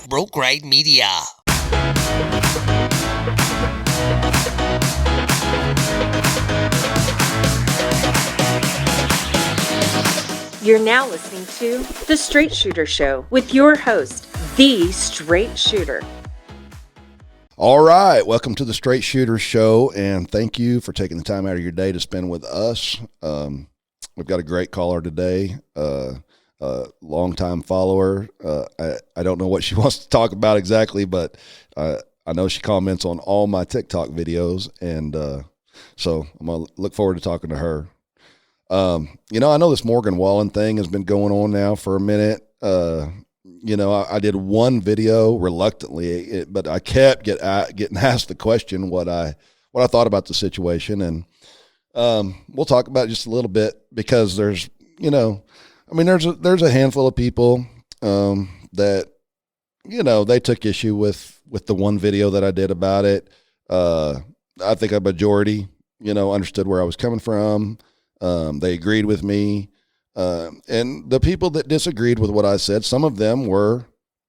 Broke Ride Media. You're now listening to The Straight Shooter Show with your host, The Straight Shooter. All right, welcome to The Straight Shooter Show, and thank you for taking the time out of your day to spend with us. We've got a great caller today, longtime follower. I don't know what she wants to talk about exactly, but I know she comments on all my TikTok videos, and so I'm going to look forward to talking to her. I know this Morgan Wallen thing has been going on now for a minute. I did one video reluctantly, but I kept getting asked the question what I thought about the situation, and we'll talk about it just a little bit because there's a handful of people that they took issue with the one video that I did about it. I think a majority understood where I was coming from. They agreed with me. And the people that disagreed with what I said, some of them were,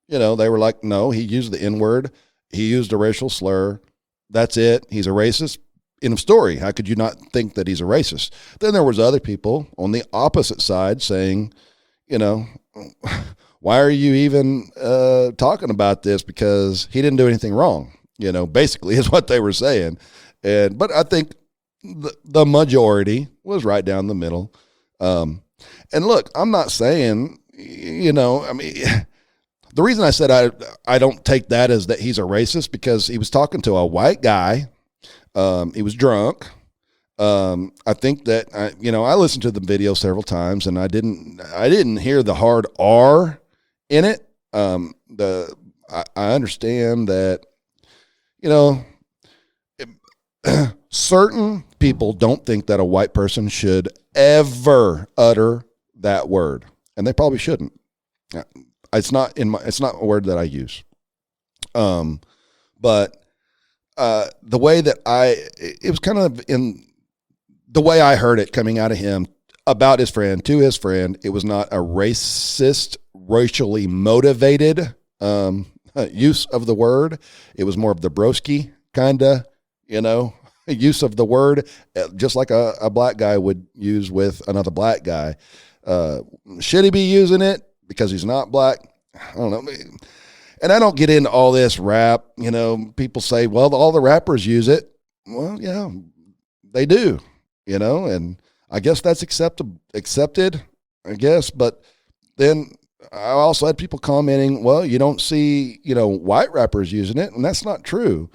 they were like, no, he used the N-word. He used a racial slur. That's it. He's a racist. End of story. How could you not think that he's a racist? Then there was other people on the opposite side saying, why are you even talking about this? Because he didn't do anything wrong, basically is what they were saying. But I think the majority was right down the middle. And look, I'm not saying, the reason I said I don't take that as that he's a racist because he was talking to a white guy. He was drunk. I think that I listened to the video several times and I didn't hear the hard R in it. I understand that, certain people don't think that a white person should ever utter that word, and they probably shouldn't. It's not a word that I use. But the way that it was kind of in the way I heard it coming out of him about his friend to his friend. It was not a racist, racially motivated use of the word. It was more of the broski kind of, use of the word, just like a black guy would use with another black guy. Should he be using it because he's not black? I don't know. And I don't get into all this rap. People say, well, all the rappers use it. Well, yeah, they do, and I guess that's accepted, I guess. But then I also had people commenting, well, you don't see, white rappers using it. And that's not true.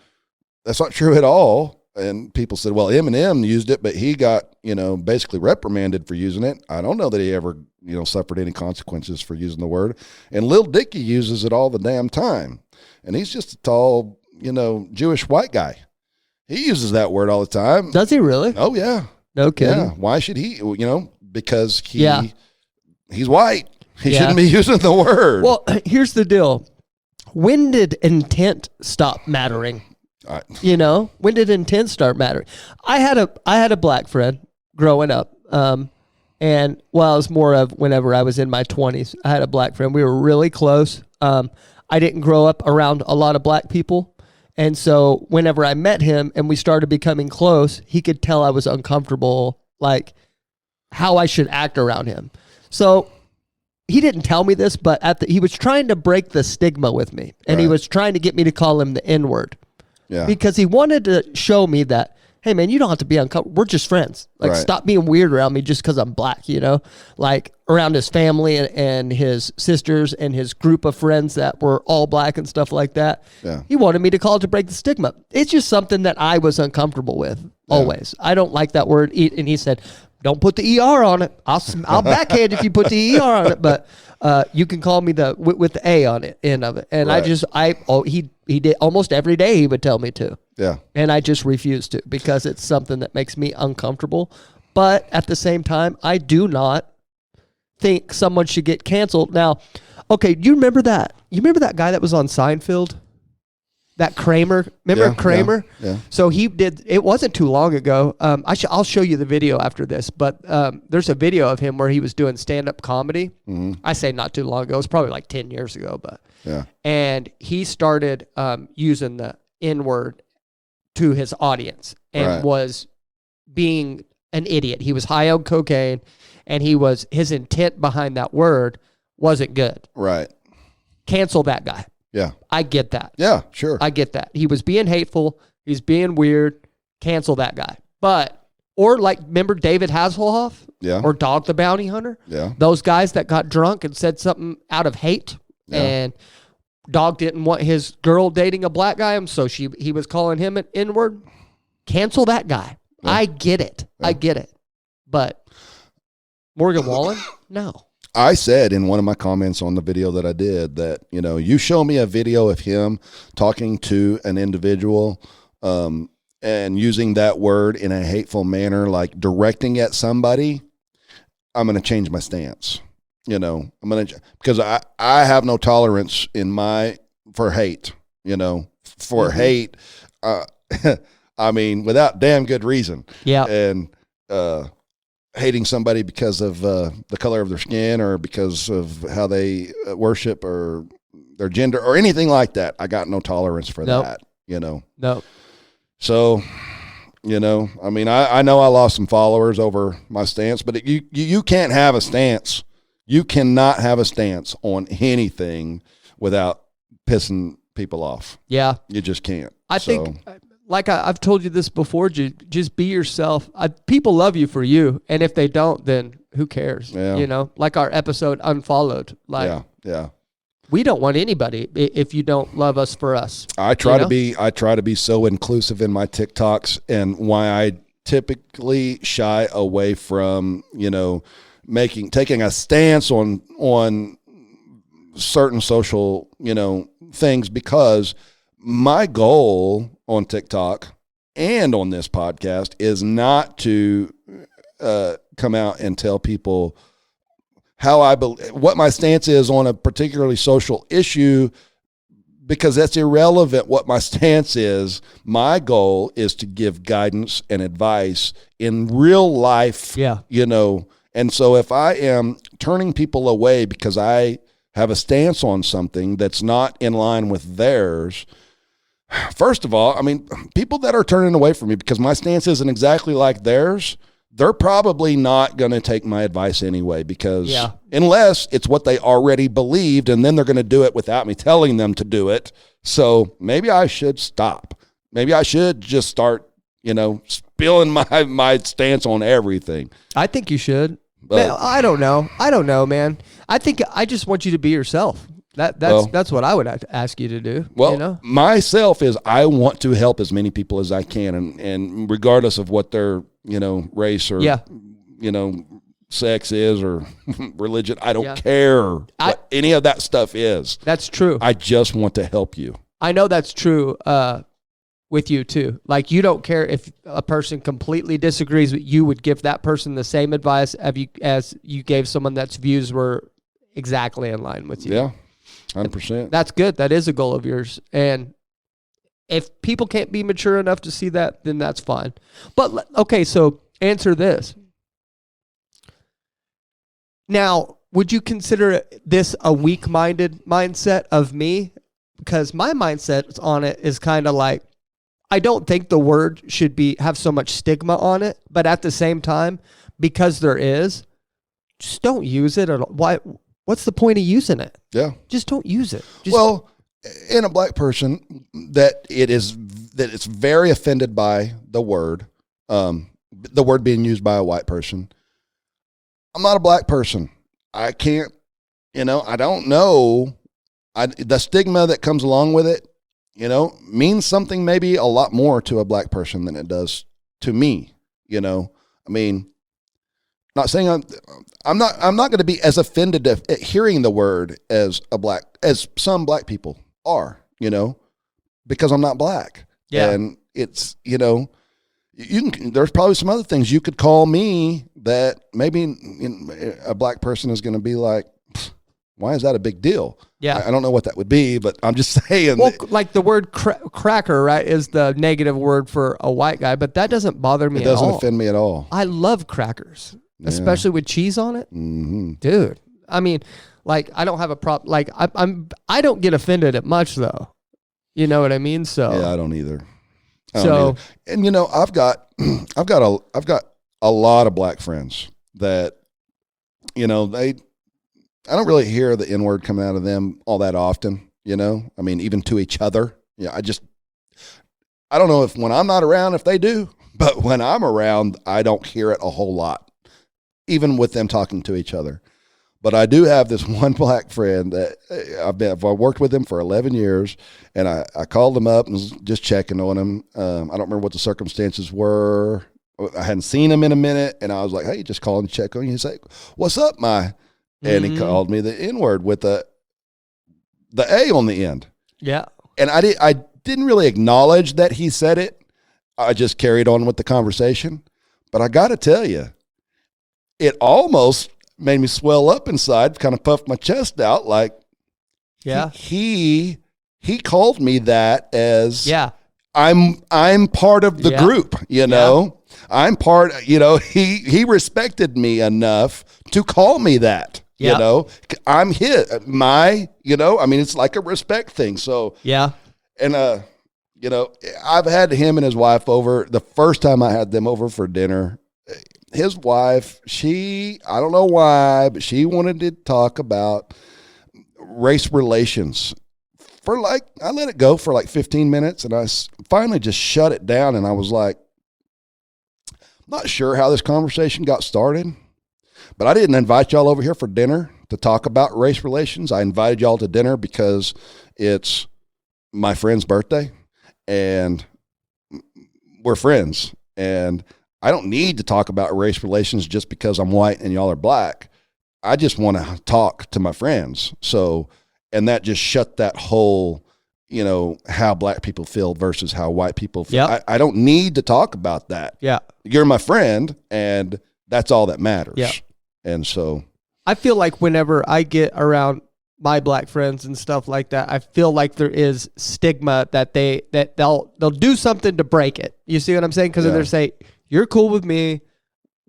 That's not true at all. And people said, well, Eminem used it, but he got, basically reprimanded for using it. I don't know that he ever, suffered any consequences for using the word. And Lil Dicky uses it all the damn time. And he's just a tall, Jewish white guy. He uses that word all the time. Does he really? Oh, yeah. No kidding. Yeah. Why should he, because he's white. He shouldn't be using the word. Well, here's the deal. When did intent stop mattering? When did intent start mattering? I had a black friend growing up. And I was more of whenever I was in my 20s, I had a black friend. We were really close. I didn't grow up around a lot of black people. And so whenever I met him and we started becoming close, he could tell I was uncomfortable, like how I should act around him. So he didn't tell me this, but he was trying to break the stigma with me. And he was trying to get me to call him the N-word. Yeah. Because he wanted to show me that, hey, man, you don't have to be uncomfortable. We're just friends. Stop being weird around me just because I'm black, like around his family and his sisters and his group of friends that were all black and stuff like that. Yeah. He wanted me to call it to break the stigma. It's just something that I was uncomfortable with always. I don't like that word. And he said, don't put the ER on it. I'll backhand if you put the ER on it, but you can call me with the A on it, end of it. And he did almost every day he would tell me to. Yeah. And I just refused to because it's something that makes me uncomfortable. But at the same time, I do not think someone should get canceled. Now, okay, you remember that? You remember that guy that was on Seinfeld? That Kramer, remember Kramer? Yeah. So he did. It wasn't too long ago. I'll show you the video after this. But there's a video of him where he was doing stand-up comedy. Mm-hmm. I say not too long ago. It was probably like 10 years ago. But Yeah. and he started using the N-word to his audience and Right. was being an idiot. He was high on cocaine, and his intent behind that word wasn't good. Right. Cancel that guy. Yeah. I get that. Yeah, sure. I get that. He was being hateful. He's being weird. Cancel that guy. Or like, remember David Hasselhoff? Yeah. Or Dog the Bounty Hunter? Yeah. Those guys that got drunk and said something out of hate. Yeah. And Dog didn't want his girl dating a black guy, so he was calling him an N-word. Cancel that guy. Yeah. I get it. Yeah. I get it. But Morgan Wallen? No. I said in one of my comments on the video that I did that, you show me a video of him talking to an individual and using that word in a hateful manner, like directing at somebody, I'm going to change my stance. Because I have no tolerance for hate, for hate. I mean, without damn good reason. Yeah. And, hating somebody because of the color of their skin or because of how they worship or their gender or anything like that. I got no tolerance for that, No. So, I mean, I know I lost some followers over my stance, but you can't have a stance. You cannot have a stance on anything without pissing people off. Yeah. You just can't. I think, like I've told you this before, just be yourself. People love you for you, and if they don't, then who cares? Yeah. Like our episode Unfollowed. Like, yeah. We don't want anybody if you don't love us for us. I try to be so inclusive in my TikToks, and why I typically shy away from, taking a stance on certain social, things, because my goal on TikTok and on this podcast is not to come out and tell people what my stance is on a particularly social issue, because that's irrelevant what my stance is. My goal is to give guidance and advice in real life, and so if I am turning people away because I have a stance on something that's not in line with theirs, first of all, I mean, people that are turning away from me because my stance isn't exactly like theirs, they're probably not going to take my advice anyway, because unless it's what they already believed, and then they're going to do it without me telling them to do it. So maybe I should stop. Maybe I should just start, spilling my stance on everything. I think you should. But, man, I don't know, man. I think I just want you to be yourself. That's what I would ask you to do. Well, myself is I want to help as many people as I can, and regardless of what their race or sex is or religion, I don't care what any of that stuff is. That's true. I just want to help you. I know that's true with you too. Like, you don't care if a person completely disagrees with you, would give that person the same advice as you gave someone that's views were exactly in line with you. Yeah. 100%. That's good. That is a goal of yours. And if people can't be mature enough to see that, then that's fine. But, okay, so answer this. Now, would you consider this a weak-minded mindset of me? Because my mindset on it is kind of like, I don't think the word should have so much stigma on it, but at the same time, because there is, just don't use it. What's the point of using it? Yeah. Just don't use it. Well, in a black person that it's very offended by the word being used by a white person. I'm not a black person. I can't, I don't know. The stigma that comes along with it, means something maybe a lot more to a black person than it does to me. I mean, not saying I'm not going to be as offended at hearing the word as some black people are, because I'm not black. Yeah. And it's, there's probably some other things you could call me that maybe a black person is going to be like, Why is that a big deal? Yeah. I don't know what that would be, but I'm just saying. Well, like the word cracker, right, is the negative word for a white guy, but that doesn't bother me at all. It doesn't offend me at all. I love crackers, especially with cheese on it. Mm-hmm. Dude, I mean, like, I don't have a problem. Like, I don't get offended at much, though. You know what I mean? So yeah, I don't either. And I've got a lot of black friends that, I don't really hear the N-word coming out of them all that often, I mean, even to each other. Yeah, I don't know if when I'm not around, if they do, but when I'm around, I don't hear it a whole lot, even with them talking to each other. But I do have this one black friend that I've worked with him for 11 years, and I called him up and was just checking on him. I don't remember what the circumstances were. I hadn't seen him in a minute, and I was like, hey, just calling to check on you. He's like, what's up, my? And he called me the N-word with the A on the end. Yeah. And I didn't really acknowledge that he said it. I just carried on with the conversation. But I got to tell you, it almost made me swell up inside, kind of puffed my chest out. Like, yeah, he called me that as, yeah, I'm part of the group, I'm part, he respected me enough to call me that. I'm his, I mean, it's like a respect thing. So, yeah. And, I've had him and his wife over. The first time I had them over for dinner, his wife, I don't know why, but she wanted to talk about race relations I let it go for like 15 minutes, and I finally just shut it down. And I was like, not sure how this conversation got started, but I didn't invite y'all over here for dinner to talk about race relations. I invited y'all to dinner because it's my friend's birthday and we're friends. And I don't need to talk about race relations just because I'm white and y'all are black. I just want to talk to my friends. So, and that just shut that whole, how black people feel versus how white people feel. Yep. I don't need to talk about that. Yeah. You're my friend, and that's all that matters. Yeah. And so I feel like whenever I get around my black friends and stuff like that, I feel like there is stigma that they'll do something to break it. You see what I'm saying? Because they're saying, you're cool with me.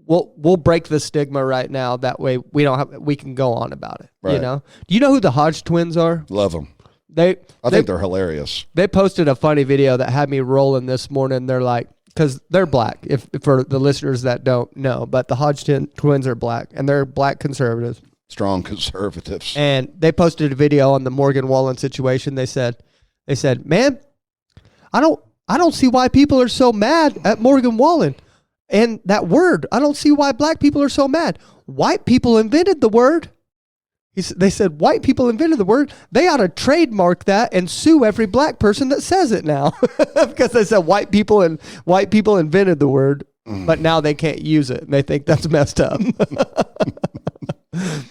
We'll break the stigma right now. That way we can go on about it. Right. Do you know who the Hodge twins are? Love them. I think they're hilarious. They posted a funny video that had me rolling this morning. They're like, because they're black, if for the listeners that don't know, but the Hodge twins are black, and they're black conservatives. Strong conservatives. And they posted a video on the Morgan Wallen situation. They said, man, I don't see why people are so mad at Morgan Wallen. And that word, I don't see why black people are so mad. White people invented the word. They said white people invented the word. They ought to trademark that and sue every black person that says it now. Because they said white people invented the word, but now they can't use it. And they think that's messed up.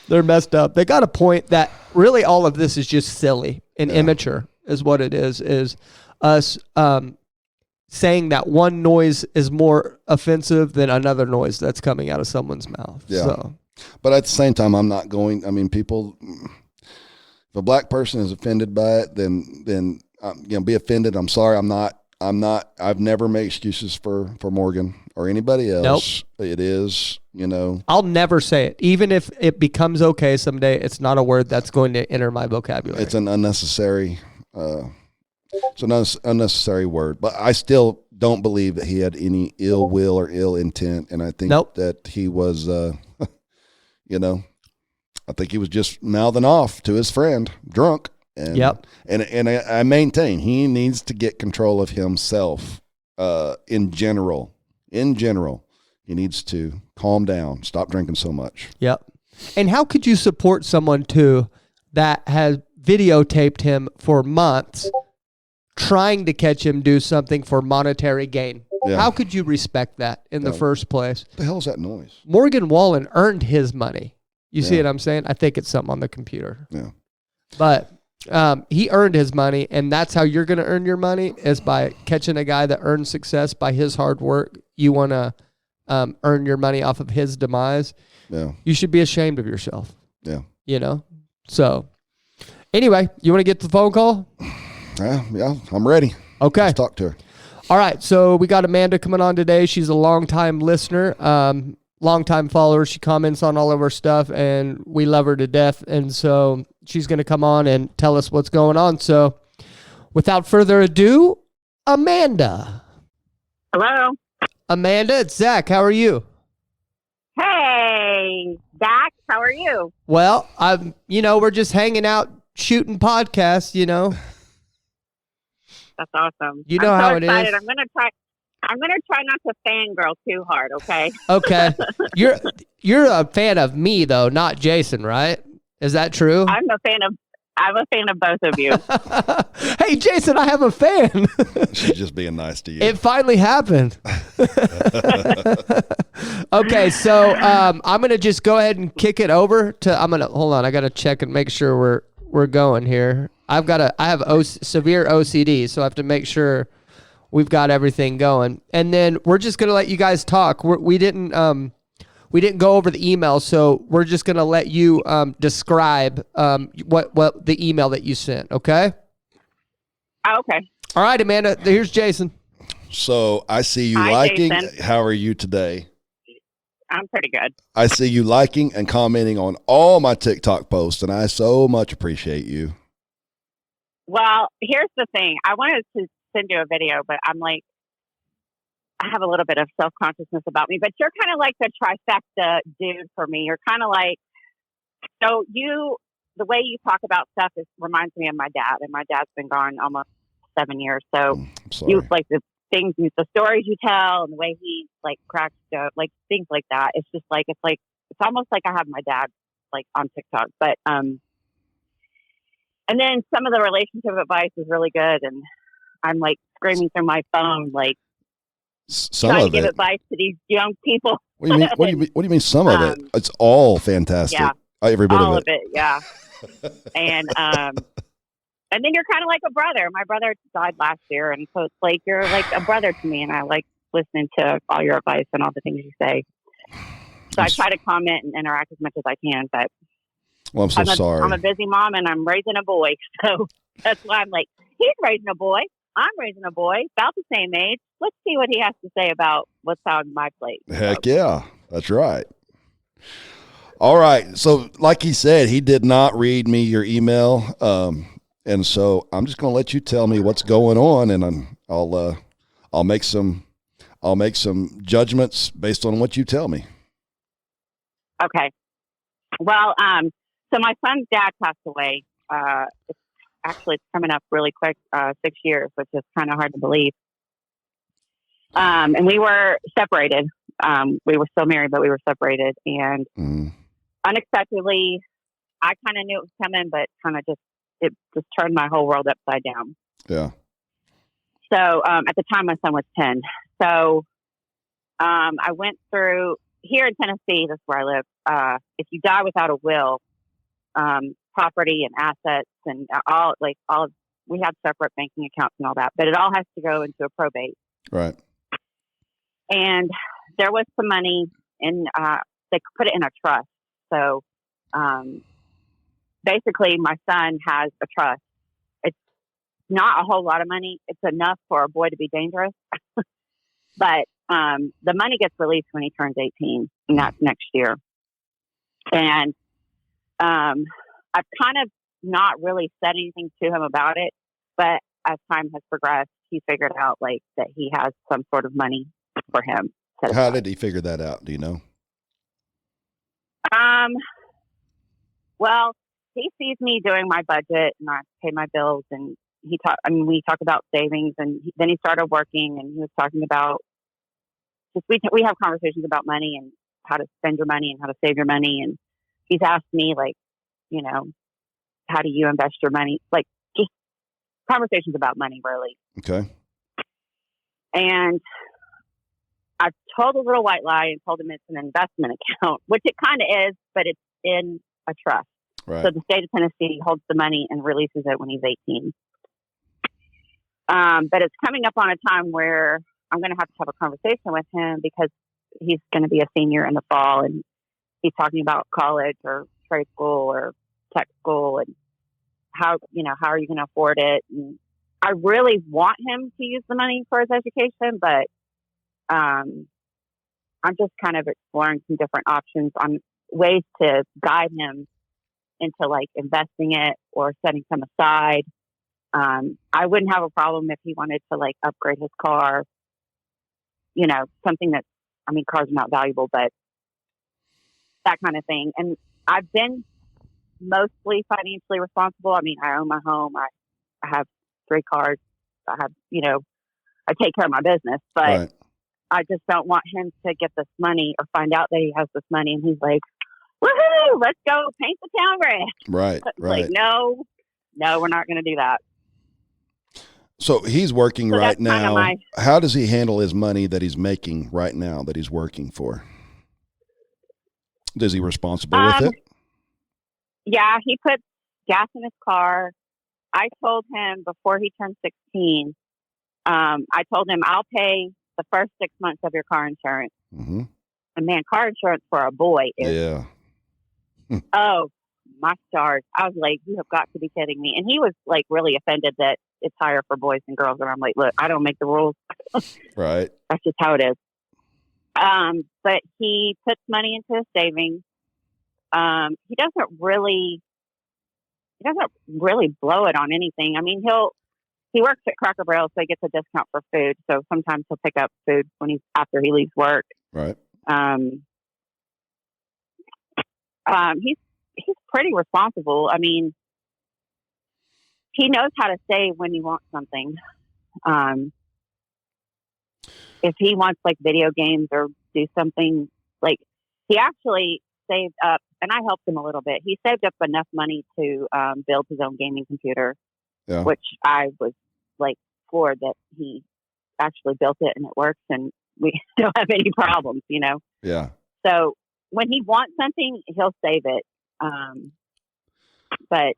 They're messed up. They got a point that really all of this is just silly and immature is what it is us saying that one noise is more offensive than another noise that's coming out of someone's mouth. Yeah. So. But at the same time, I'm not going. I mean, people. If a black person is offended by it, then be offended. I'm sorry. I'm not. I've never made excuses for Morgan or anybody else. Nope. It is. I'll never say it, even if it becomes okay someday. It's not a word that's going to enter my vocabulary. It's an unnecessary. It's an unnecessary word. But I still don't believe that he had any ill will or ill intent, and I think that he was. I think he was just mouthing off to his friend, drunk. And, and I maintain he needs to get control of himself. In general, he needs to calm down, stop drinking so much. Yep. And how could you support someone too that has videotaped him for months, trying to catch him do something for monetary gain? Yeah. How could you respect that in the first place? What the hell is that noise? Morgan Wallen earned his money. You see what I'm saying? I think it's something on the computer. Yeah. But he earned his money, and that's how you're going to earn your money is by catching a guy that earned success by his hard work. You want to earn your money off of his demise. Yeah. You should be ashamed of yourself. Yeah. So anyway, you want to get to the phone call? Yeah, I'm ready. Okay. Let's talk to her. All right. So we got Amanda coming on today. She's a longtime listener, longtime follower. She comments on all of our stuff, and we love her to death. And so she's going to come on and tell us what's going on. So without further ado, Amanda. Hello. Amanda, it's Zach. How are you? Hey, Zach. How are you? Well, we're just hanging out, shooting podcasts, That's awesome. You know I'm how so it excited. is. I'm gonna try not to fangirl too hard, okay? Okay. You're a fan of me though, not Jason, right? Is that true? I'm a fan of both of you. Hey, Jason, I have a fan. She's just being nice to you. It finally happened. Okay, so I'm gonna just go ahead and kick it over to. Hold on. I gotta check and make sure we're going here. I have severe OCD, so I have to make sure we've got everything going. And then we're just gonna let you guys talk. We didn't go over the email, so we're just gonna let you describe what the email that you sent. Okay. Oh, okay. All right, Amanda. Here's Jason. So I see you Hi, liking. Jason. How are you today? I'm pretty good. I see you liking and commenting on all my TikTok posts, and I so much appreciate you. Well, here's the thing. I wanted to send you a video, but I'm like, I have a little bit of self-consciousness about me, but you're kind of like the trifecta dude for me. You're kind of like, so the way you talk about stuff reminds me of my dad, and my dad's been gone almost 7 years. So I'm sorry. you like the stories you tell and the way he like cracks jokes, like things like that. It's just like, it's almost like I have my dad like on TikTok, but, and then some of the relationship advice is really good. And I'm like screaming through my phone, like trying to give advice to these young people. What do you mean? What do you mean? Some of it? It's all fantastic. Yeah, every bit all of it. Yeah. And then you're kind of like a brother. My brother died last year, and so it's like you're like a brother to me, and I like listening to all your advice and all the things you say. So I try to comment and interact as much as I can, but well, I'm sorry. I'm a busy mom, and I'm raising a boy, so that's why I'm like, he's raising a boy. I'm raising a boy, about the same age. Let's see what he has to say about what's on my plate. Heck yeah, that's right. All right. So like he said, he did not read me your email. And so I'm just going to let you tell me what's going on, and I'll make some judgments based on what you tell me. Okay. Well, so my son's dad passed away. It's coming up really quick, 6 years, which is kind of hard to believe. And we were separated. We were still married, but we were separated. And unexpectedly, I kind of knew it was coming, but it just turned my whole world upside down. Yeah. So at the time, my son was 10. So I went through here in Tennessee. That's where I live. If you die without a will, property and assets and we have separate banking accounts and all that, but it all has to go into a probate. Right. And there was some money in, they put it in a trust. So, basically my son has a trust. It's not a whole lot of money. It's enough for a boy to be dangerous, but, the money gets released when he turns 18, and that's next year. And, I've kind of not really said anything to him about it, but as time has progressed, he figured out like that he has some sort of money for him. How did he figure that out? Do you know? Well, he sees me doing my budget and I pay my bills, and we talk about savings, and then he started working, and he was talking about we have conversations about money and how to spend your money and how to save your money. And he's asked me like, how do you invest your money? Like just conversations about money, really. Okay. And I told a little white lie and told him it's an investment account, which it kind of is, but it's in a trust. Right. So the state of Tennessee holds the money and releases it when he's 18. But it's coming up on a time where I'm going to have a conversation with him because he's going to be a senior in the fall, and he's talking about college or trade school or tech school and how are you going to afford it? And I really want him to use the money for his education, but I'm just kind of exploring some different options on ways to guide him into like investing it or setting some aside. I wouldn't have a problem if he wanted to like upgrade his car, something that's, cars are not valuable, but that kind of thing. And I've been mostly financially responsible. I own my home. I have 3 cars. I have, I take care of my business, but Right. I just don't want him to get this money or find out that he has this money and he's like, woohoo, let's go paint the town red. Right. Right. Like, no, we're not going to do that. So he's working So right that's kind of now. How does he handle his money that he's making right now that he's working for? Is he responsible with it? Yeah, he puts gas in his car. I told him before he turned 16, I told him I'll pay the first 6 months of your car insurance. Mm-hmm. And man, car insurance for a boy is, oh, my stars. I was like, you have got to be kidding me. And he was like really offended that it's higher for boys and girls. And I'm like, look, I don't make the rules. Right. That's just how it is. But he puts money into his savings. He doesn't really blow it on anything. He works at Cracker Barrel, so he gets a discount for food. So sometimes he'll pick up food after he leaves work. Right. He's pretty responsible. He knows how to save when he wants something. If he wants like video games or do something, like he actually saved up, and I helped him a little bit. He saved up enough money to build his own gaming computer, which I was like floored that he actually built it and it works and we don't have any problems, Yeah. So when he wants something, he'll save it. But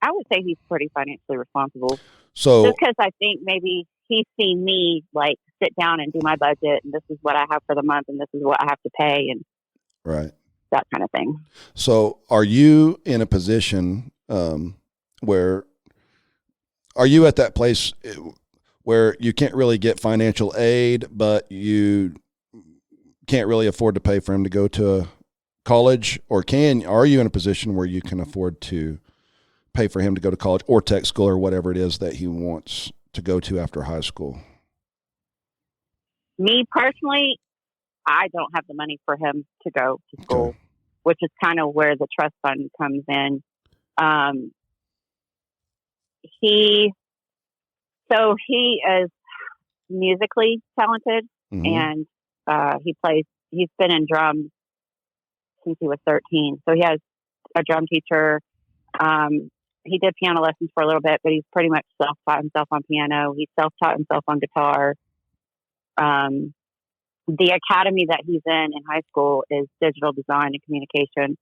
I would say he's pretty financially responsible. So just because I think maybe he's seen me like sit down and do my budget, and this is what I have for the month, and this is what I have to pay, and right, that kind of thing. So are you in a position where are you at that place where you can't really get financial aid, but you can't really afford to pay for him to go to college, or are you in a position where you can afford to pay for him to go to college or tech school or whatever it is that he wants to go to after high school? Me personally, I don't have the money for him to go to school, which is kind of where the trust fund comes in. He is musically talented, and he's been in drums since he was 13. So he has a drum teacher. He did piano lessons for a little bit, but he's pretty much self-taught himself on piano. He self-taught himself on guitar. The academy that he's in high school is digital design and communication,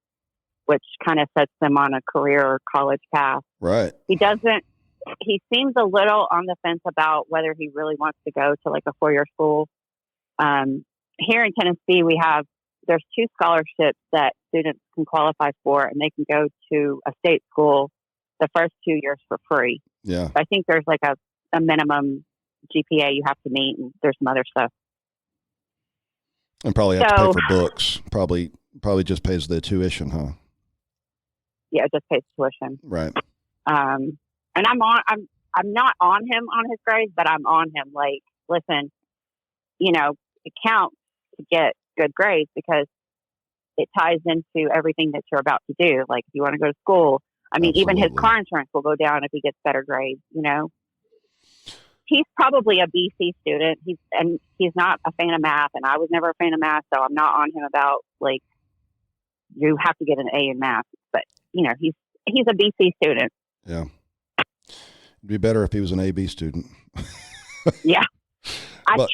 which kind of sets him on a career or college path. Right. He seems a little on the fence about whether he really wants to go to like a 4-year school. Here in Tennessee, there's 2 scholarships that students can qualify for, and they can go to a state school the first 2 years for free. Yeah. I think there's like a minimum GPA you have to meet, and there's some other stuff. And probably have to pay for books. Probably just pays the tuition, huh? Yeah, it just pays tuition. Right. And I'm not on him on his grades, but I'm on him. Like, listen, it counts to get good grades because it ties into everything that you're about to do. Like, if you want to go to school, even his car insurance will go down if he gets better grades. He's probably a BC student. He's not a fan of math, and I was never a fan of math, so I'm not on him about like you have to get an A in math. But he's a BC student. Yeah, it'd be better if he was an AB student. Yeah, I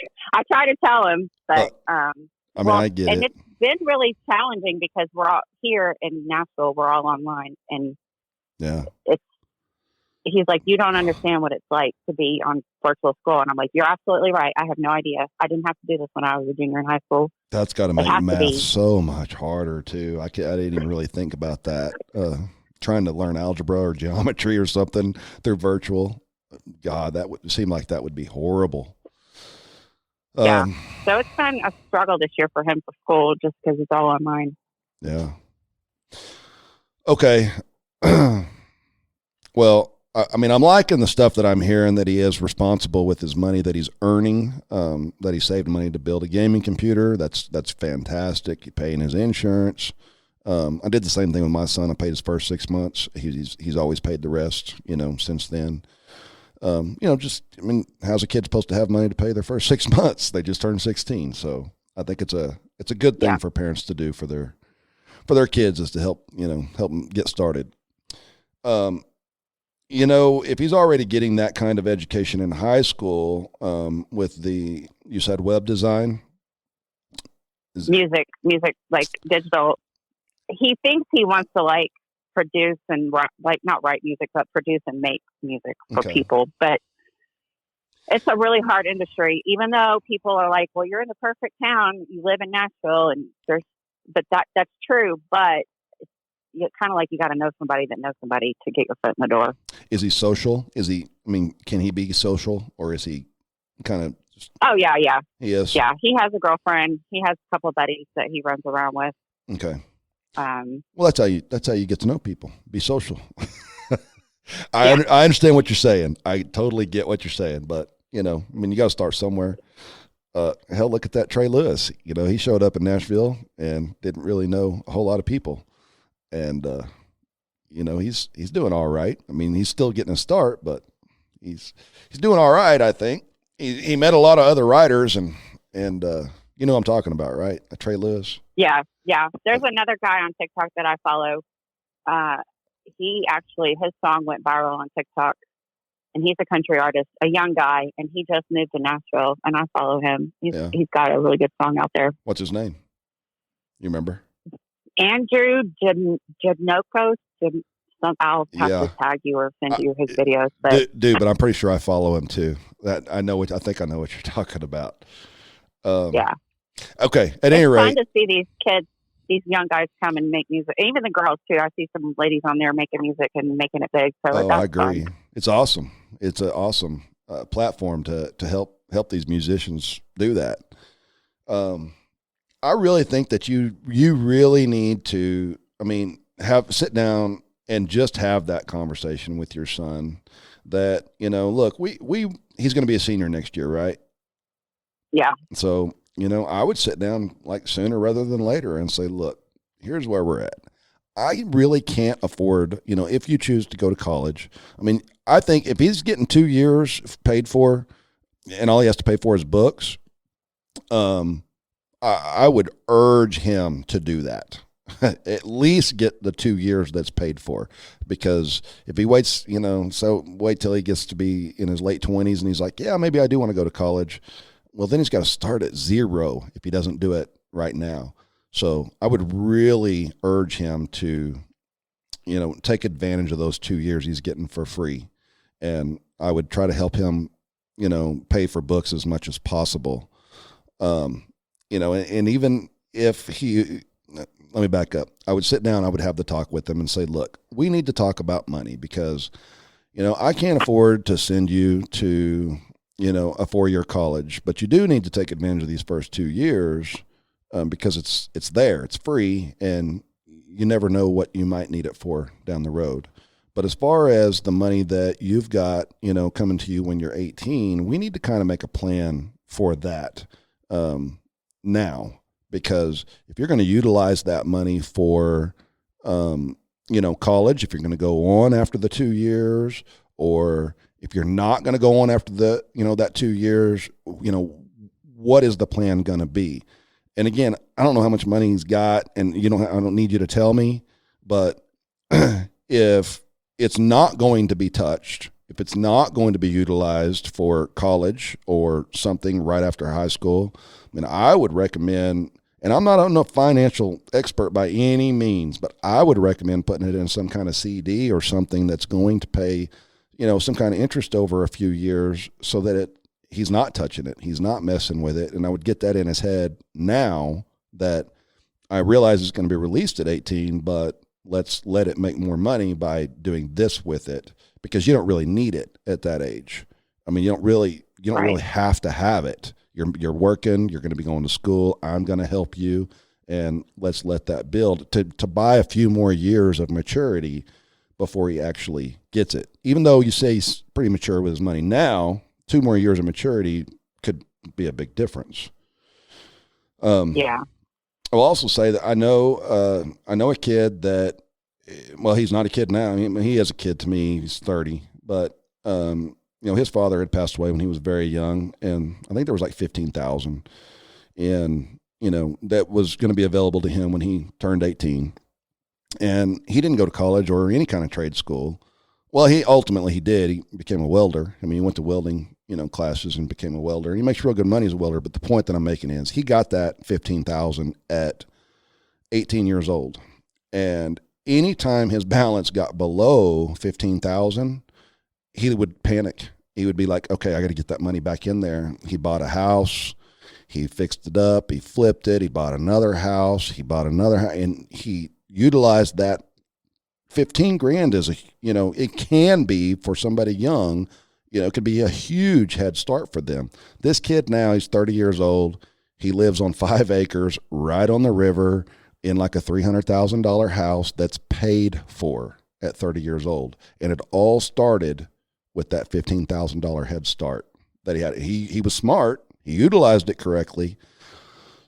try to tell him, but I get it. And it's been really challenging because we're all here in Nashville. We're all online, and he's like, you don't understand what it's like to be on virtual school. And I'm like, you're absolutely right. I have no idea. I didn't have to do this when I was a junior in high school. That's got to make math so much harder too. I didn't even really think about that. trying to learn algebra or geometry or something through virtual. God, that would seem like that would be horrible. Yeah. So it's been a struggle this year for him for school just because it's all online. Yeah. Okay. Well, I mean, I'm liking the stuff that I'm hearing, that he is responsible with his money that he's earning, that he saved money to build a gaming computer. That's fantastic. He's paying his insurance. I did the same thing with my son. I paid his first 6 months. He's always paid the rest, since then. How's a kid supposed to have money to pay their first 6 months? They just turned 16. So I think it's a good thing for parents to do for their kids, is to help them get started. If he's already getting that kind of education in high school, with you said web design, music, like digital, he thinks he wants to produce and not write music, but produce and make music for people. But it's a really hard industry, even though people are like, well, you're in the perfect town. You live in Nashville, and that's true. But it's kind of like you got to know somebody that knows somebody to get your foot in the door. Is he social? Can he be social, or is he kind of? Oh yeah. He is. Yeah, he has a girlfriend. He has a couple of buddies that he runs around with. Okay. Well, that's how you get to know people. Be social. I understand what you're saying. I totally get what you're saying, but you got to start somewhere. Hell, look at that Trey Lewis. He showed up in Nashville and didn't really know a whole lot of people, and he's doing all right. He's still getting a start, but he's doing all right. I think he met a lot of other writers, and you know what I'm talking about, right? Trey Lewis. Yeah. There's another guy on TikTok that I follow. His song went viral on TikTok, and he's a country artist, a young guy, and he just moved to Nashville, and I follow him. He's got a really good song out there. What's his name? You remember? Andrew Janokos. I'll have to tag you or send you his videos. But but I'm pretty sure I follow him too. I think I know what you're talking about. Yeah. Okay. At any rate, it's fun to see these kids, these young guys come and make music. Even the girls too. I see some ladies on there making music and making it big. So I agree. Fun. It's awesome. It's an awesome platform to help these musicians do that. I really think that you really need to, sit down and just have that conversation with your son. That look, he's going to be a senior next year, right? Yeah. So, I would sit down sooner rather than later and say, look, here's where we're at. I really can't afford, if you choose to go to college. I think if he's getting 2 years paid for and all he has to pay for is books, I would urge him to do that. At least get the 2 years that's paid for, because if he waits, wait till he gets to be in his late 20s and he's like, yeah, maybe I do want to go to college. Well, then he's got to start at zero if he doesn't do it right now. So I would really urge him to, take advantage of those 2 years he's getting for free. And I would try to help him, pay for books as much as possible. And even if let me back up. I would sit down, I would have the talk with him and say, look, we need to talk about money, because, I can't afford to send you to, a 4-year college, but you do need to take advantage of these first 2 years, because it's there, it's free, and you never know what you might need it for down the road. But as far as the money that you've got, coming to you when you're 18, we need to kind of make a plan for that now. Because if you're going to utilize that money for, college, if you're going to go on after the 2 years, or if you're not going to go on after that 2 years, what is the plan going to be? And again, I don't know how much money he's got, and I don't need you to tell me, but if it's not going to be touched, if it's not going to be utilized for college or something right after high school, I would recommend, and I'm not a financial expert by any means, but I would recommend putting it in some kind of CD or something that's going to pay, some kind of interest over a few years, so that he's not touching it. He's not messing with it. And I would get that in his head now that I realize it's going to be released at 18, but Let's let it make more money by doing this with it, because you don't really need it at that age. I mean, you don't really have to have it. You're working, you're going to be going to school. I'm going to help you, and let's let that build to buy a few more years of maturity before he actually gets it. Even though you say he's pretty mature with his money now, 2 more years of maturity could be a big difference. Yeah. I'll also say that I know a kid that, well, he's not a kid now. He is a kid to me. He's 30, but his father had passed away when he was very young, and I think there was like $15,000, and that was going to be available to him when he turned 18. And he didn't go to college or any kind of trade school. Well, he did. He became a welder. I mean, he went to welding, classes and became a welder. He makes real good money as a welder. But the point that I'm making is he got that $15,000 at 18 years old. And anytime his balance got below 15,000, he would panic. He would be like, okay, I got to get that money back in there. He bought a house. He fixed it up. He flipped it. He bought another house. And he utilized that 15 grand as it can be for somebody young, it could be a huge head start for them. This kid now, he's 30 years old. He lives on 5 acres right on the river in like a $300,000 house that's paid for at 30 years old. And it all started with that $15,000 head start that he had. He was smart. He utilized it correctly.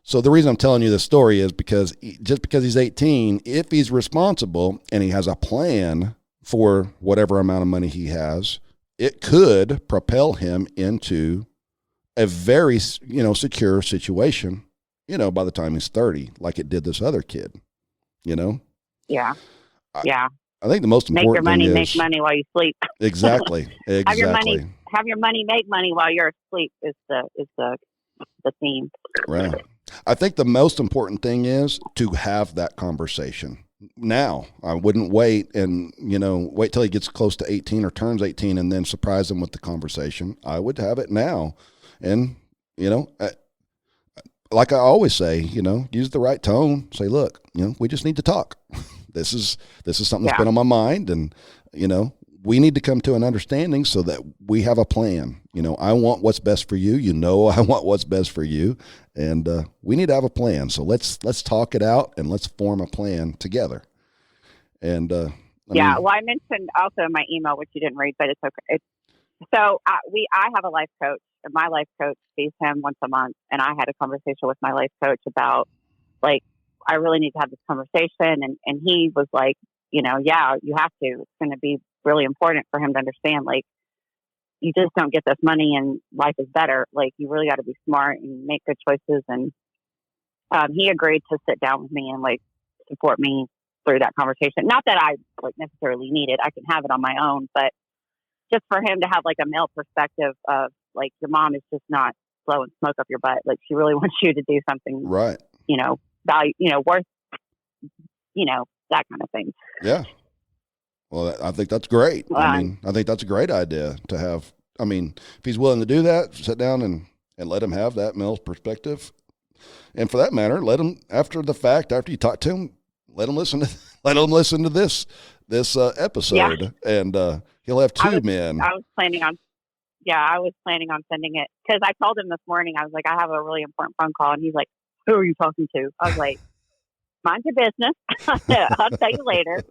So the reason I'm telling you this story is because just because he's 18, if he's responsible and he has a plan for whatever amount of money he has, it could propel him into a very, secure situation, by the time he's 30, like it did this other kid, Yeah. Yeah. I think the most important thing is make money while you sleep. Exactly. Have your money make money while you're asleep is the theme. Right. I think the most important thing is to have that conversation now. I wouldn't wait and, wait till he gets close to 18 or turns 18 and then surprise him with the conversation. I would have it now. And, like I always say, use the right tone. Say, look, we just need to talk. This is something that's been on my mind, and, we need to come to an understanding so that we have a plan. I want what's best for you. I want what's best for you. And we need to have a plan. So let's talk it out and let's form a plan together. And I mentioned also in my email, which you didn't read, but it's okay. So I have a life coach, and my life coach sees him once a month. And I had a conversation with my life coach about, like, I really need to have this conversation. And he was like, yeah, you have to. It's going to be really important for him to understand, like, you just don't get this money and life is better. Like, you really got to be smart and make good choices. And he agreed to sit down with me and, like, support me through that conversation. Not that I, like, necessarily need it. I can have it on my own, but just for him to have, like, a male perspective of, like, your mom is just not blowing smoke up your butt. Like, she really wants you to do something, right, value, worth, that kind of thing. Yeah. Well, I think that's great. I think that's a great idea to have. If he's willing to do that, sit down and let him have that male's perspective. And for that matter, let him, after the fact, after you talk to him, let him listen to this episode. Yeah. And he'll have 2 men. I was planning on sending it, because I told him this morning, I was like, I have a really important phone call. And he's like, who are you talking to? I was like, mind your business. I'll tell you later.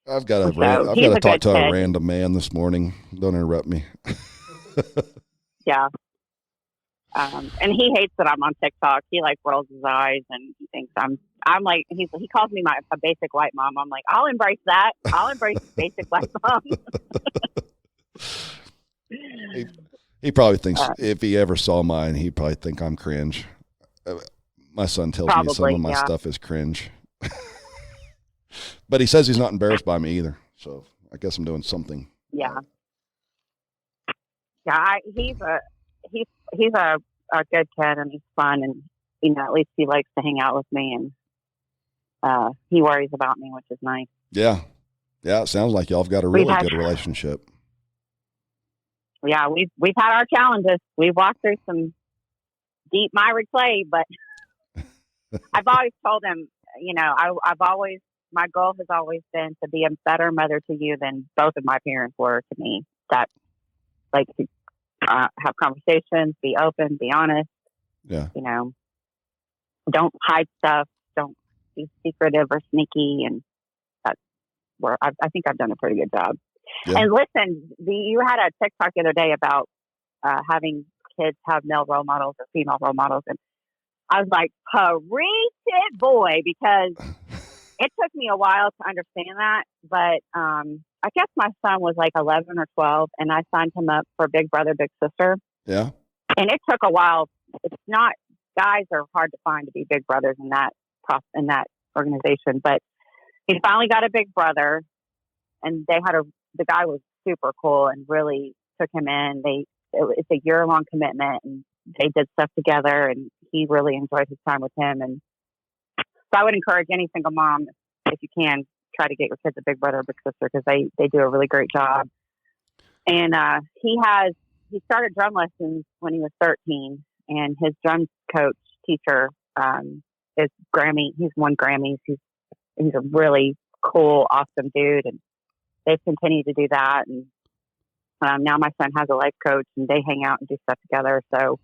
I've got to talk to a random man this morning. Don't interrupt me. Yeah. And he hates that I'm on TikTok. He, like, rolls his eyes and he thinks I'm like, he calls me a basic white mom. I'm like, I'll embrace that. I'll embrace basic white mom. He probably thinks, if he ever saw mine, he'd probably think I'm cringe. My son tells me some of my stuff is cringe. But he says he's not embarrassed by me either. So I guess I'm doing something. Yeah. Yeah. He's a good kid, and he's fun, and, at least he likes to hang out with me, and he worries about me, which is nice. Yeah. Yeah. It sounds like y'all have got a really good relationship. Yeah. We've had our challenges. We've walked through some deep miry clay, but I've always told him, my goal has always been to be a better mother to you than both of my parents were to me. That, like, to have conversations, be open, be honest. Yeah. Don't hide stuff. Don't be secretive or sneaky. And that's where I think I've done a pretty good job. Yeah. And listen, you had a TikTok the other day about having kids have male role models or female role models. And I was like, preach it, boy, because it took me a while to understand that. But I guess my son was like 11 or 12, and I signed him up for Big Brother, Big Sister. Yeah. And it took a while. It's not, guys are hard to find to be big brothers in that organization. But he finally got a big brother, and the guy was super cool and really took him in. It's a year-long commitment, and they did stuff together, and he really enjoyed his time with him. And so I would encourage any single mom, if you can, try to get your kids a Big Brother, Big Sister, because they do a really great job. And he started drum lessons when he was 13, and his drum teacher is Grammy. He's won Grammys. He's a really cool, awesome dude, and they've continued to do that. And now my son has a life coach, and they hang out and do stuff together. So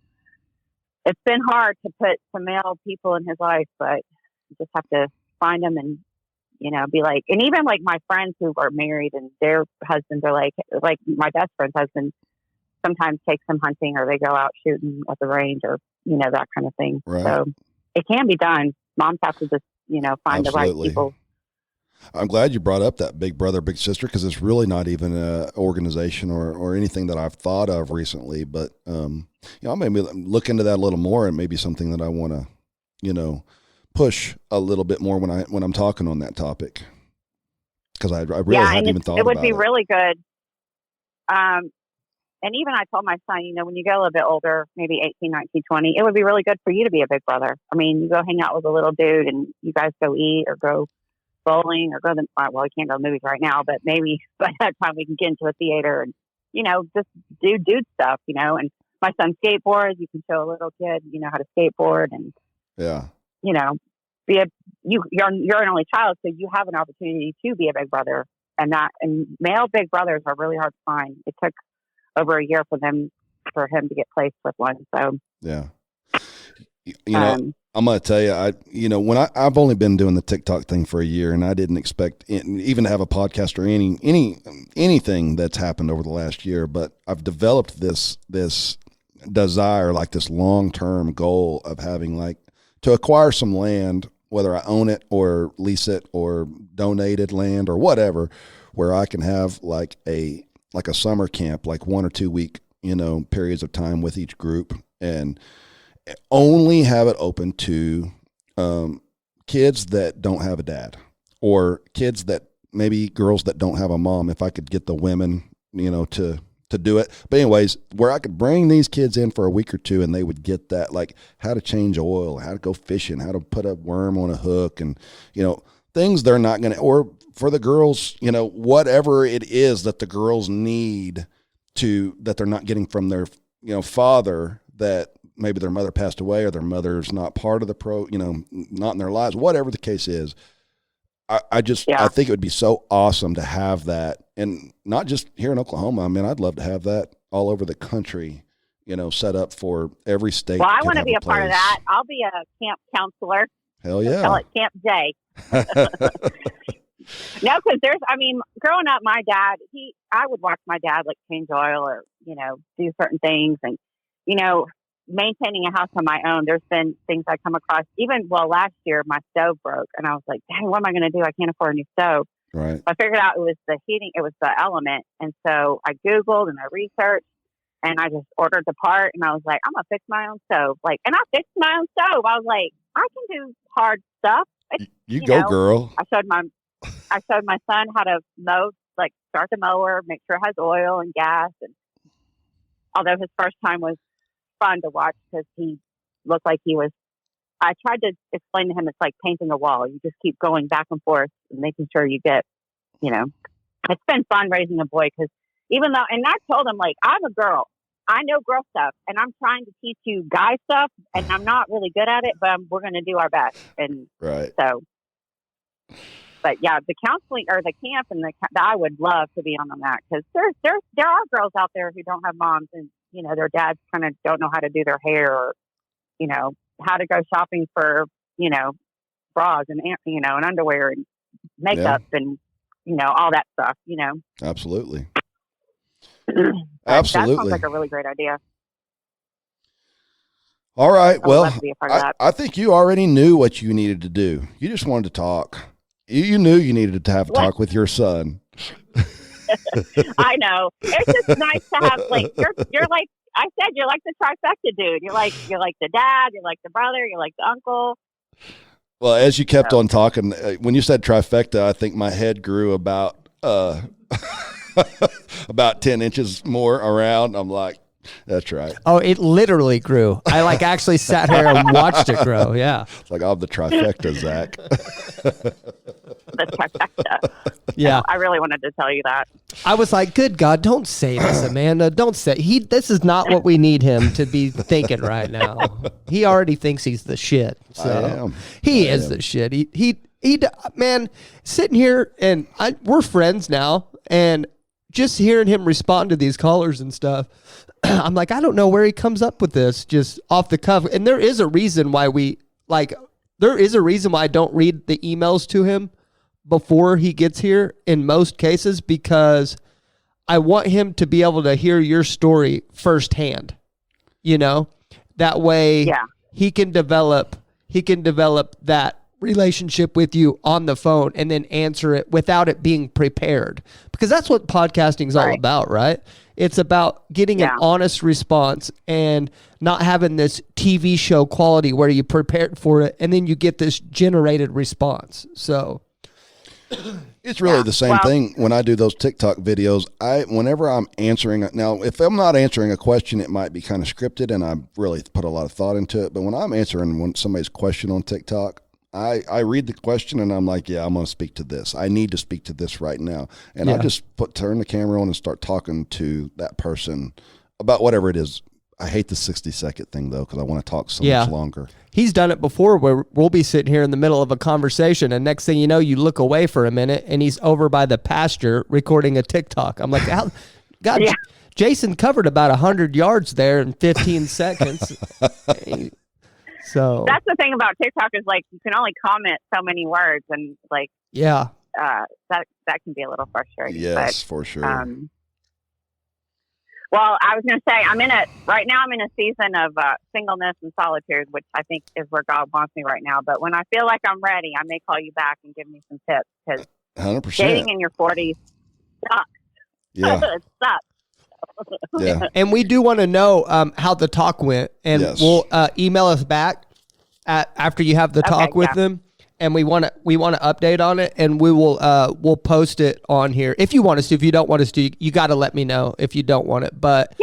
it's been hard to put some male people in his life, but you just have to find them and, be like, and even like my friends who are married and their husbands are like my best friend's husband sometimes takes them hunting, or they go out shooting at the range, or, that kind of thing. Right. So it can be done. Moms have to just, find Absolutely. the right people. I'm glad you brought up that Big Brother, Big Sister, because it's really not even an organization or anything that I've thought of recently. But, I'll maybe look into that a little more, and maybe something that I want to, push a little bit more when I'm talking on that topic. Because I really hadn't even thought about it. It would be really good. And even I told my son, when you get a little bit older, maybe 18, 19, 20, it would be really good for you to be a big brother. I mean, you go hang out with a little dude, and you guys go eat or go bowling or we can't go to movies right now, but maybe by that time we can get into a theater and, just do dude stuff, and my son skateboards. You can show a little kid, how to skateboard, and, you're an only child. So you have an opportunity to be a big brother, and male big brothers are really hard to find. It took over a year for him to get placed with one. So, yeah. I'm going to tell you, when I've only been doing the TikTok thing for a year, and I didn't expect even to have a podcast or anything that's happened over the last year, but I've developed this desire, like this long-term goal of having to acquire some land, whether I own it or lease it or donated land or whatever, where I can have like a summer camp, like 1 or 2 week, periods of time with each group, and only have it open to kids that don't have a dad, or kids that maybe girls that don't have a mom. If I could get the women, to do it. But anyways, where I could bring these kids in for a week or two, and they would get that, like how to change oil, how to go fishing, how to put a worm on a hook, and, things they're not going to, or for the girls, whatever it is that the girls need that they're not getting from their, father, that maybe their mother passed away, or their mother's not part of the not in their lives, whatever the case is. I think it would be so awesome to have that, and not just here in Oklahoma. I mean, I'd love to have that all over the country, set up for every state. Well, I want to be a part of that. I'll be a camp counselor. Hell yeah. Call it Camp J. No, because growing up, my dad, I would watch my dad change oil or, do certain things, and, maintaining a house on my own. There's been things I come across. Last year my stove broke, and I was like, dang, what am I going to do? I can't afford a new stove. Right. I figured out it was the heating, it was the element. And so I Googled and I researched, and I just ordered the part, and I was like, I'm going to fix my own stove. And I fixed my own stove. I was like, I can do hard stuff. You go, girl. I showed my son how to mow, start the mower, make sure it has oil and gas. And although his first time was fun to watch, because he looked like I tried to explain to him, it's like painting a wall. You just keep going back and forth and making sure you get, it's been fun raising a boy, because even though, and I told him, I'm a girl, I know girl stuff, and I'm trying to teach you guy stuff, and I'm not really good at it, but we're going to do our best. And right. So, but yeah, the counseling or the camp and I would love to be on that, because there are girls out there who don't have moms, and their dads kind of don't know how to do their hair, or how to go shopping for bras and and underwear and makeup and all that stuff. Absolutely. Absolutely. That sounds like a really great idea. All right. Well, I think you already knew what you needed to do. You just wanted to talk. You knew you needed to have a talk with your son. I know. It's just nice to have, like, you're like I said, you're like the trifecta dude. You're like the dad, you're like the brother, you're like the uncle. Well, as you kept on talking, when you said trifecta, I think my head grew about about 10 inches more around. I'm like, that's right. Oh, it literally grew. I actually sat here and watched it grow. Yeah. It's like, I'm the trifecta, Zach. The trifecta. Yeah. I really wanted to tell you that. I was like, good God, don't say this, Amanda. Don't say this is not what we need him to be thinking right now. He already thinks he's the shit. So he is the shit. He man, sitting here and we're friends now, and just hearing him respond to these callers and stuff, I'm like, I don't know where he comes up with this just off the cuff. And there is a reason why I don't read the emails to him before he gets here in most cases, because I want him to be able to hear your story firsthand. That way he can develop that relationship with you on the phone and then answer it without it being prepared, because that's what podcasting is all about, right? It's about getting an honest response and not having this TV show quality where you prepared for it and then you get this generated response. So it's really the same thing when I do those TikTok videos. Whenever I'm answering, now if I'm not answering a question, it might be kind of scripted and I really put a lot of thought into it. But when I'm answering somebody's question on TikTok, I read the question and I'm like, I'm going to speak to this. I need to speak to this right now. And I just turn the camera on and start talking to that person about whatever it is. I hate the 60-second thing, though, because I want to talk so much longer. He's done it before where we'll be sitting here in the middle of a conversation, and next thing you know, you look away for a minute, and he's over by the pasture recording a TikTok. I'm like, God, Jason covered about 100 yards there in 15 seconds. So that's the thing about TikTok is, like, you can only comment so many words, and, like, that can be a little frustrating. Yes, for sure. Well, I was going to say, right now I'm in a season of singleness and solitude, which I think is where God wants me right now. But when I feel like I'm ready, I may call you back and give me some tips, because 100%. Dating in your 40s sucks. Yeah. It sucks. Yeah. And we do want to know how the talk went, and we'll email us back after you have the talk with them. And we want to update on it, and we'll post it on here if you want us to. If you don't want us to, you got to let me know if you don't want it. But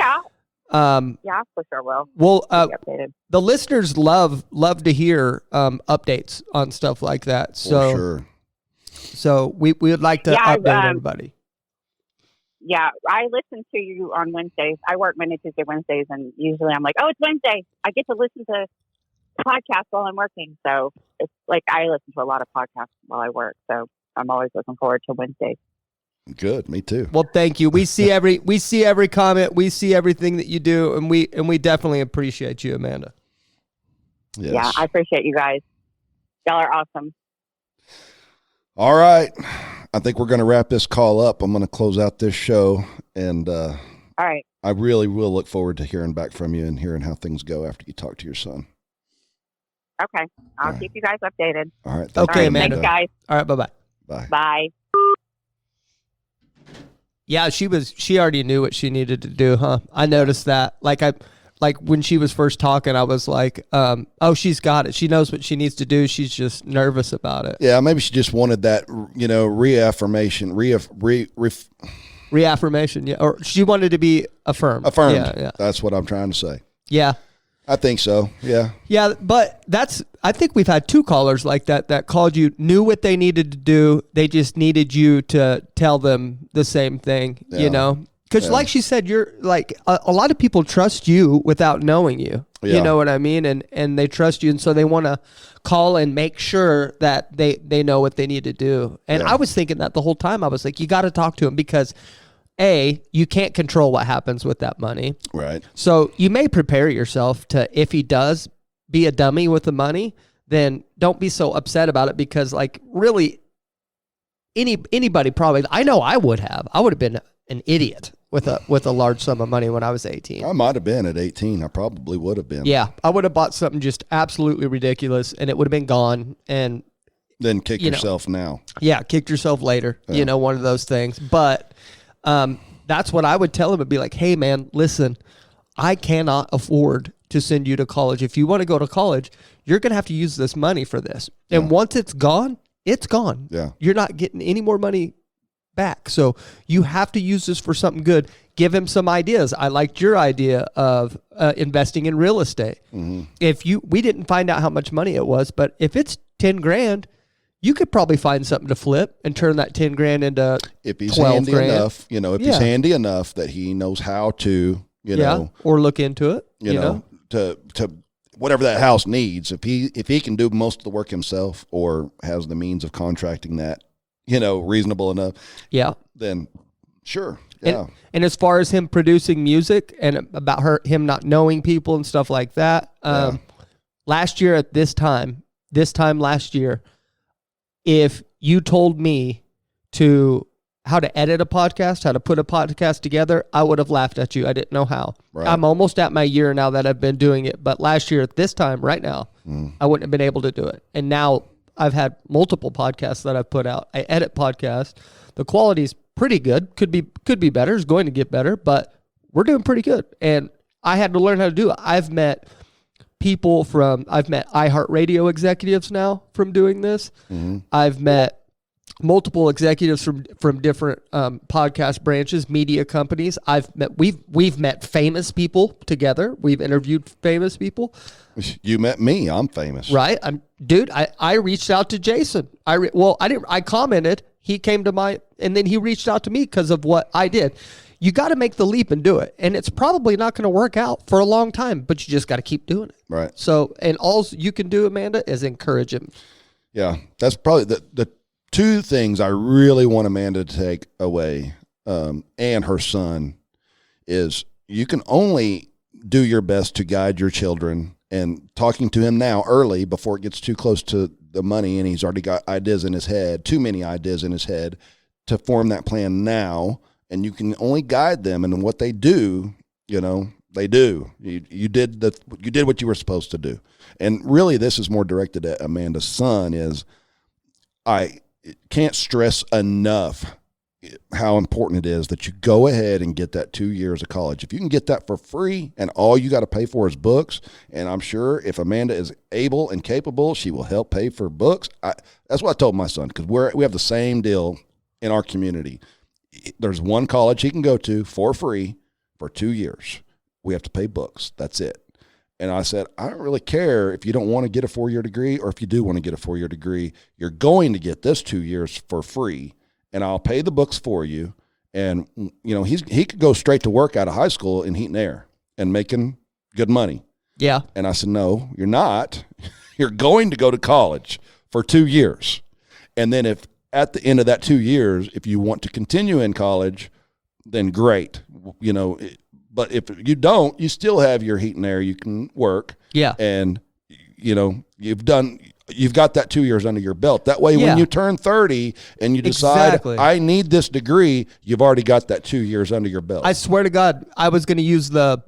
for sure will. We'll the listeners love to hear updates on stuff like that. So for sure. So we would like to update everybody. Yeah, I listen to you on Wednesdays. I work Monday, Tuesday, Wednesdays, and usually I'm like, oh, it's Wednesday. I get to listen to podcasts while I'm working. So it's like I listen to a lot of podcasts while I work. So I'm always looking forward to Wednesdays. Good, me too. Well, thank you. We see every comment. We see everything that you do, and we definitely appreciate you, Amanda. Yes. Yeah, I appreciate you guys. Y'all are awesome. All right. I think we're going to wrap this call up. I'm going to close out this show, and all right. I really will look forward to hearing back from you and hearing how things go after you talk to your son. Okay. I'll keep you guys updated. All right. Okay, Amanda. Thanks, guys. All right. Bye-bye. Bye. Bye. Yeah, she already knew what she needed to do, huh? I noticed that. Like when she was first talking, I was like, oh, she's got it. She knows what she needs to do. She's just nervous about it. Yeah, maybe she just wanted that, reaffirmation, reaffirmation, yeah. Or she wanted to be affirmed. Yeah. That's what I'm trying to say. Yeah. I think so. Yeah. Yeah, but I think we've had two callers like that called you, knew what they needed to do. They just needed you to tell them the same thing, Because like she said, you're like, a lot of people trust you without knowing you. Yeah. You know what I mean? And they trust you. And so they want to call and make sure that they know what they need to do. And I was thinking that the whole time. I was like, you got to talk to him because you can't control what happens with that money. Right. So you may prepare yourself to, if he does be a dummy with the money, then don't be so upset about it because like really anybody probably, I know I would have been an idiot with a large sum of money when I was 18. I might have been at 18. I probably would have been. Yeah. I would have bought something just absolutely ridiculous and it would have been gone. And then kick yourself now. Yeah. Kicked yourself later, one of those things. But, that's what I would tell him. It'd be like, hey man, listen, I cannot afford to send you to college. If you want to go to college, you're going to have to use this money for this. And once it's gone, it's gone. Yeah. You're not getting any more money back. So you have to use this for something good. Give him some ideas. I liked your idea of investing in real estate. Mm-hmm. We didn't find out how much money it was, but if it's 10 grand, you could probably find something to flip and turn that 10 grand into if he's 12 handy grand. enough, he's handy enough that he knows how to, or look into it, you know, to whatever that house needs. If he can do most of the work himself or has the means of contracting that, reasonable enough. Yeah. Then sure. Yeah. And as far as him producing music and about him not knowing people and stuff like that, last year at this time last year, if you told me how to edit a podcast, how to put a podcast together, I would have laughed at you. I didn't know how. Right. I'm almost at my year now that I've been doing it. But last year at this time, right now, I wouldn't have been able to do it. And now I've had multiple podcasts that I've put out. I edit podcasts. The quality's pretty good. Could be better. It's going to get better, but we're doing pretty good. And I had to learn how to do it. I've met iHeartRadio executives now from doing this. Mm-hmm. I've met multiple executives from different podcast branches, media companies. We've met famous people together. We've interviewed famous people. You met me. I'm famous, right? I reached out to Jason. I commented. He came to and then he reached out to me because of what I did. You got to make the leap and do it. And it's probably not going to work out for a long time, but you just got to keep doing it. Right. So, and all you can do, Amanda, is encourage him. Yeah. That's probably the two things I really want Amanda to take away, and her son, is you can only do your best to guide your children, and talking to him now early before it gets too close to the money and he's already got ideas in his head, too many ideas in his head, to form that plan now. And you can only guide them, and what they do, they do. You did what you were supposed to do. And really, this is more directed at Amanda's son. I can't stress enough how important it is that you go ahead and get that 2 years of college. If you can get that for free, and all you got to pay for is books, and I'm sure if Amanda is able and capable, she will help pay for books. That's what I told my son, because we have the same deal in our community. There's one college he can go to for free for 2 years. We have to pay books. That's it. And I said, I don't really care if you don't want to get a 4-year degree, or if you do want to get a 4-year degree, you're going to get this 2 years for free, and I'll pay the books for you. And, he could go straight to work out of high school in heat and air and making good money. Yeah. And I said, no, you're not. You're going to go to college for 2 years. And then if at the end of that 2 years, if you want to continue in college, then great. But if you don't, you still have your heat and air. You can work. Yeah. And, you've got that 2 years under your belt. That way, when you turn 30 and you decide, I need this degree, you've already got that 2 years under your belt. I swear to God, I was going to use the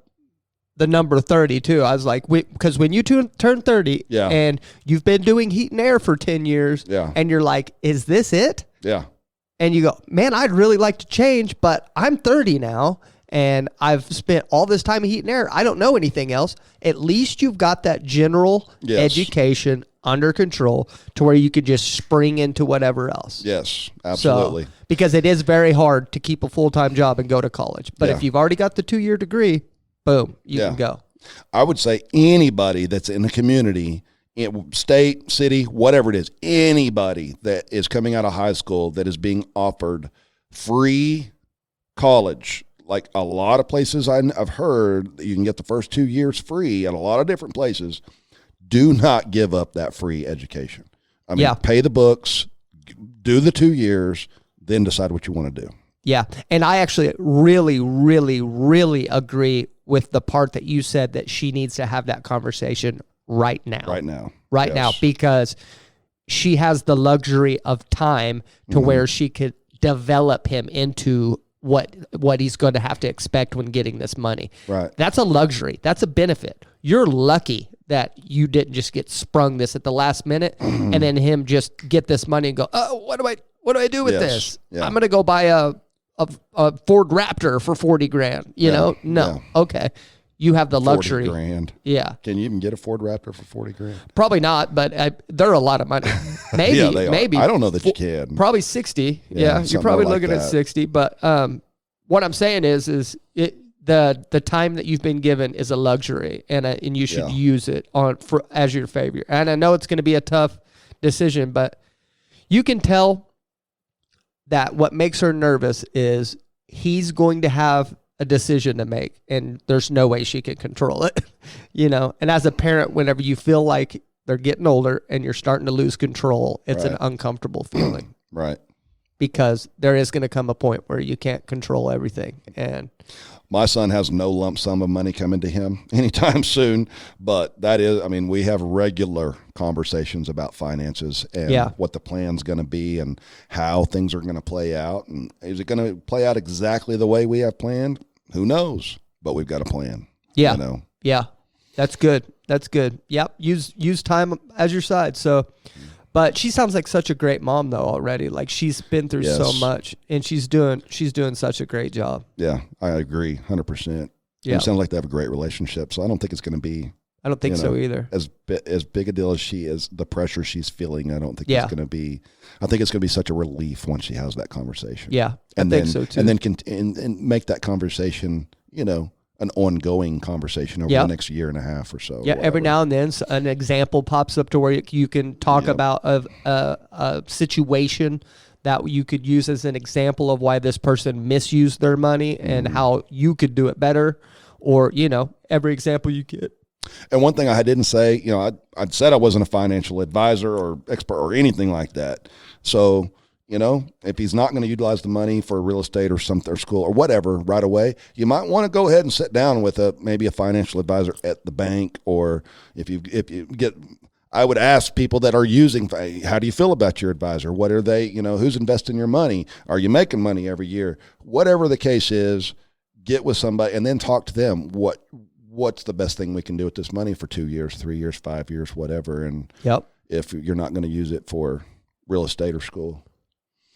number 30 too. I was like, because when you turn 30 and you've been doing heat and air for 10 years and you're like, is this it? Yeah. And you go, man, I'd really like to change, but I'm 30 now and I've spent all this time in heat and air. I don't know anything else. At least you've got that general education under control to where you could just spring into whatever else. Yes, absolutely. So, because it is very hard to keep a full-time job and go to college. But if you've already got the 2-year degree, boom, you can go. I would say anybody that's in the community, state, city, whatever it is, anybody that is coming out of high school that is being offered free college, like a lot of places I've heard that you can get the first 2 years free at a lot of different places. Do not give up that free education. I mean, pay the books, do the 2 years, then decide what you want to do. Yeah. And I actually really, really, really agree with the part that you said that she needs to have that conversation right now. Right now, because she has the luxury of time to where she could develop him into what he's going to have to expect when getting this money. Right. That's a luxury. That's a benefit. You're lucky that you didn't just get sprung this at the last minute and then him just get this money and go, oh, what do I do with this? Yeah. I'm going to go buy a Ford Raptor for 40 grand. You know? No. Yeah. Okay. You have the luxury. 40 grand. Yeah. Can you even get a Ford Raptor for 40 grand? Probably not, but they're a lot of money. Maybe, yeah, they maybe. Are. I don't know that you can. Probably 60. Yeah, you're probably looking at 60. But what I'm saying is the time that you've been given is a luxury, and you should use it as your favor. And I know it's going to be a tough decision, but you can tell that what makes her nervous is he's going to have a decision to make, and there's no way she can control it, And as a parent, whenever you feel like they're getting older and you're starting to lose control, it's an uncomfortable feeling. Right. Because there is going to come a point where you can't control everything. And my son has no lump sum of money coming to him anytime soon, but we have regular conversations about finances and what the plan's going to be and how things are going to play out. And is it going to play out exactly the way we have planned? Who knows? But we've got a plan. Yeah. Yeah. That's good. Yep. Use time as your side. So, but she sounds like such a great mom though already. Like she's been through so much and she's doing such a great job. Yeah, I agree 100%. Yeah. It sounds like they have a great relationship. So I don't think it's going to be, I don't think so either. As big a deal as she is, the pressure she's feeling, I don't think it's going to be, I think it's going to be such a relief once she has that conversation. Yeah, I think so too. And then and make that conversation, an ongoing conversation over the next year and a half or so. Yeah, every now and then an example pops up to where you can talk about a situation that you could use as an example of why this person misused their money and how you could do it better, or every example you get. And one thing I didn't say, I'd said I wasn't a financial advisor or expert or anything like that. So if he's not going to utilize the money for real estate or something or school or whatever right away, you might want to go ahead and sit down with maybe a financial advisor at the bank, or if you get, I would ask people that are using, how do you feel about your advisor? What are they, who's investing your money? Are you making money every year? Whatever the case is, get with somebody and then talk to them. What's the best thing we can do with this money for 2 years, 3 years, 5 years, whatever. And if you're not going to use it for real estate or school.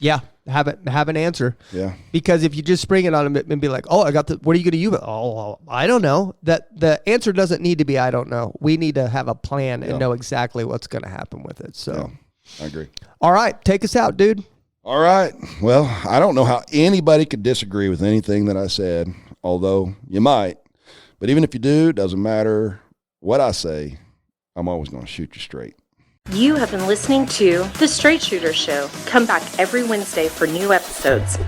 Yeah, have an answer. Yeah. Because if you just spring it on them and be like, oh, what are you going to use? Oh, I don't know. That the answer doesn't need to be, I don't know. We need to have a plan and know exactly what's going to happen with it. So I agree. All right, take us out, dude. All right. Well, I don't know how anybody could disagree with anything that I said, although you might. But even if you do, it doesn't matter what I say. I'm always going to shoot you straight. You have been listening to The Straight Shooter Show. Come back every Wednesday for new episodes.